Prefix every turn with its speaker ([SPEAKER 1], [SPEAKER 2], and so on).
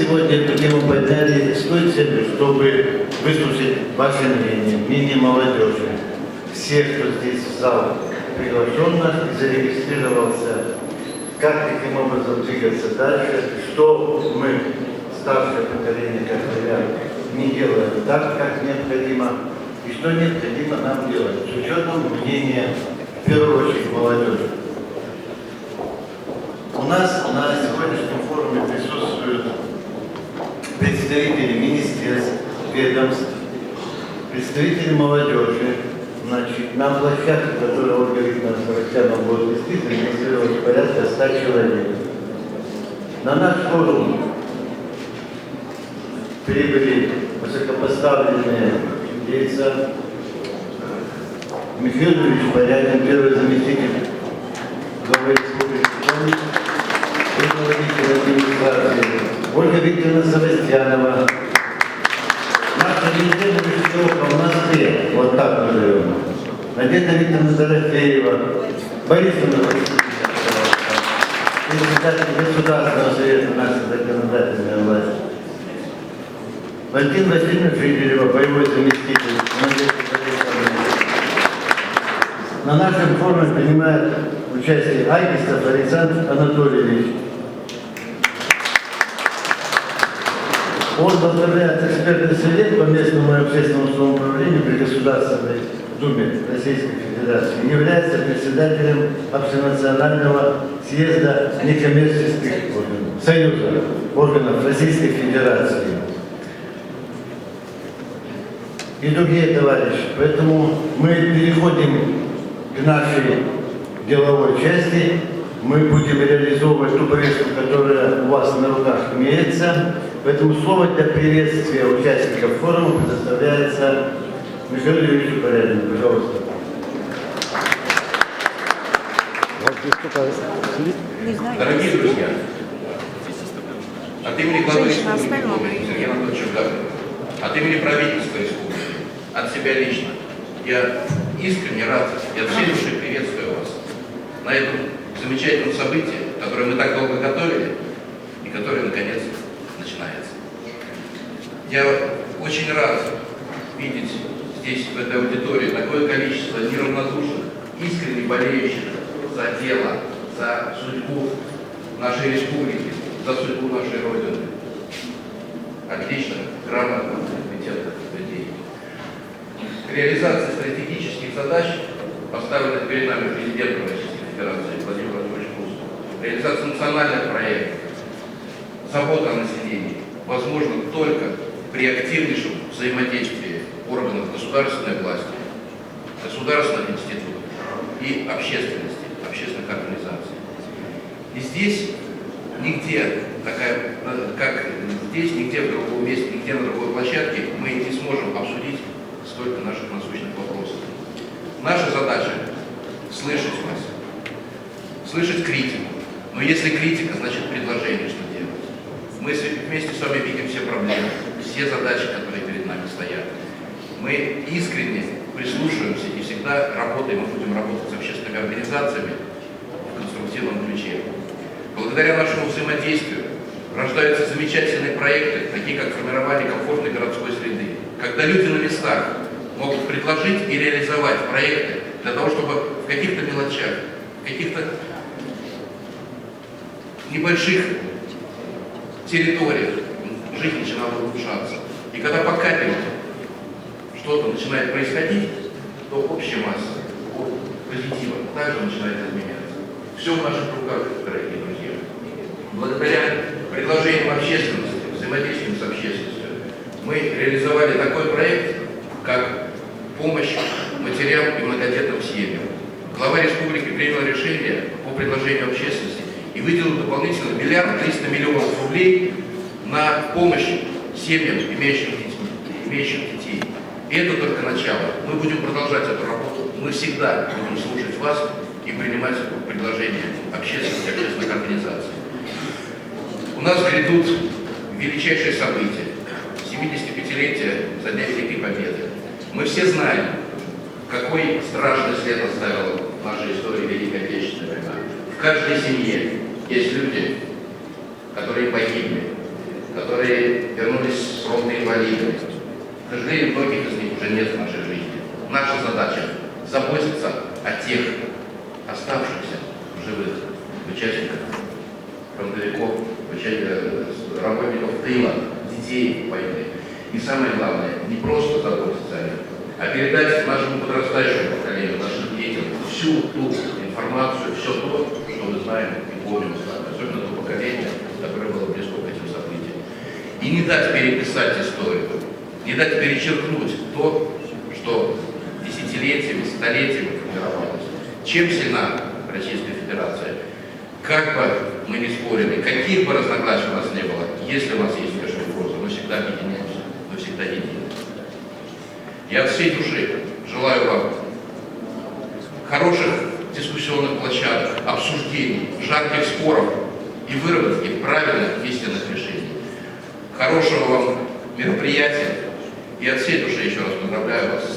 [SPEAKER 1] сегодня эту тему подняли с той целью, чтобы выслушать ваше мнение молодежи, всех, кто здесь в зал приглашен нас и зарегистрировался, как таким образом двигаться дальше, что мы, старшее поколение, как говорят, не делаем так, как необходимо, и что необходимо нам делать, с учетом мнения, в первую очередь, молодежи. У нас на сегодняшнем форуме присутствуют представители министерств, ведомств, представители молодежи. Значит, на площадке, которую Ольга Викторовна Савастьянова будет вести, зарегистрировалось порядка 100 человек. На наш форум прибыли высокопоставленные лица. Михаил Юрьевич Полянин, первый заместитель главы республики, руководитель администрации, Ольга Викторовна Савастьянова. Наша неделя Вишневка у нас две, вот так назовем. Надежда Викторовна Дорофеева, Борис Анатольевич, председатель Государственного совета нашей законодательной власти. Валентина Васильевна Жиделева, боевой заместитель. На нашем форуме принимает участие Айгистов Александр Анатольевич. Он возглавляет экспертный совет по местному и общественному самоуправлению при Государственной Думе Российской Федерации, является председателем Общенационального съезда некоммерческих органов, Союза органов Российской Федерации и другие товарищи. Поэтому мы переходим к нашей деловой части. Мы будем реализовывать ту повестку, которая у вас на руках имеется. Поэтому слово для приветствия участников форума предоставляется Михаилу Юрьевичу Полянину. Пожалуйста.
[SPEAKER 2] Дорогие друзья, от имени главы республики Сергея Анатольевича Гагарина, от имени правительства республики, от себя лично, я искренне рад, я от всей души приветствую вас на этом замечательном событии, которое мы так долго готовили и которое наконец начинается. Я очень рад видеть здесь, в этой аудитории, такое количество неравнодушных, искренне болеющих за дело, за судьбу нашей республики, за судьбу нашей Родины. Отличных, грамотных, компетентных людей. Реализация стратегических задач, поставленных перед нами президентом Российской Федерации Владимиром Владимировичем Путиным, реализация национальных проектов, забота о населении возможно только при активнейшем взаимодействии органов государственной власти, государственных институтов и общественности, общественных организаций. И здесь нигде, как здесь, нигде в другом месте, нигде на другой площадке мы не сможем обсудить столько наших насущных вопросов. Наша задача – слышать вас, слышать критику. Но если критика, значит предложение, что делать. Мы вместе с вами видим все проблемы, все задачи, которые перед нами стоят. Мы искренне прислушиваемся и всегда работаем, мы будем работать с общественными организациями в конструктивном ключе. Благодаря нашему взаимодействию рождаются замечательные проекты, такие как формирование комфортной городской среды, когда люди на местах могут предложить и реализовать проекты для того, чтобы в каких-то мелочах, в каких-то небольших территориях жизнь начинала улучшаться. И когда по капельке что-то начинает происходить, то общая масса позитива также начинает изменяться. Все в наших руках, дорогие друзья. Благодаря предложениям общественности, взаимодействием с общественностью, мы реализовали такой проект, как помощь матерям и многодетным семьям. Глава республики принял решение по предложению общественности и выделил дополнительно 1 300 000 000 рублей на помощь семьям, имеющим детей. И это только начало. Мы будем продолжать эту работу. Мы всегда будем слушать вас и принимать предложения общественных организаций. У нас грядут величайшие события. 75-летие со дня Великой Победы. Мы все знаем, какой страшный след оставила в нашей истории Великая Отечественная война. В каждой семье есть люди, которые погибли, которые инвалидами. К сожалению, многих из них уже нет в нашей жизни. Наша задача – заботиться о тех оставшихся живых участниках фронтовиков, работников тыла, детей войны. И самое главное, не просто заботиться о них, а передать нашему подрастающему поколению, нашим детям всю ту информацию, все то, что мы знаем и помним с вами, особенно то поколение, которое было близко к этим событиям. И не дать переписать историю, не дать перечеркнуть то, что десятилетиями, столетиями формировалось. Чем сильна Российская Федерация? Как бы мы ни спорили, каких бы разногласий у нас не было, если у нас есть внешняя угроза, мы всегда объединяемся, мы всегда едины. Я от всей души желаю вам хороших дискуссионных площадок, обсуждений, жарких споров и выработки правильных истинных решений. Хорошего вам мероприятия и от всей души еще раз поздравляю вас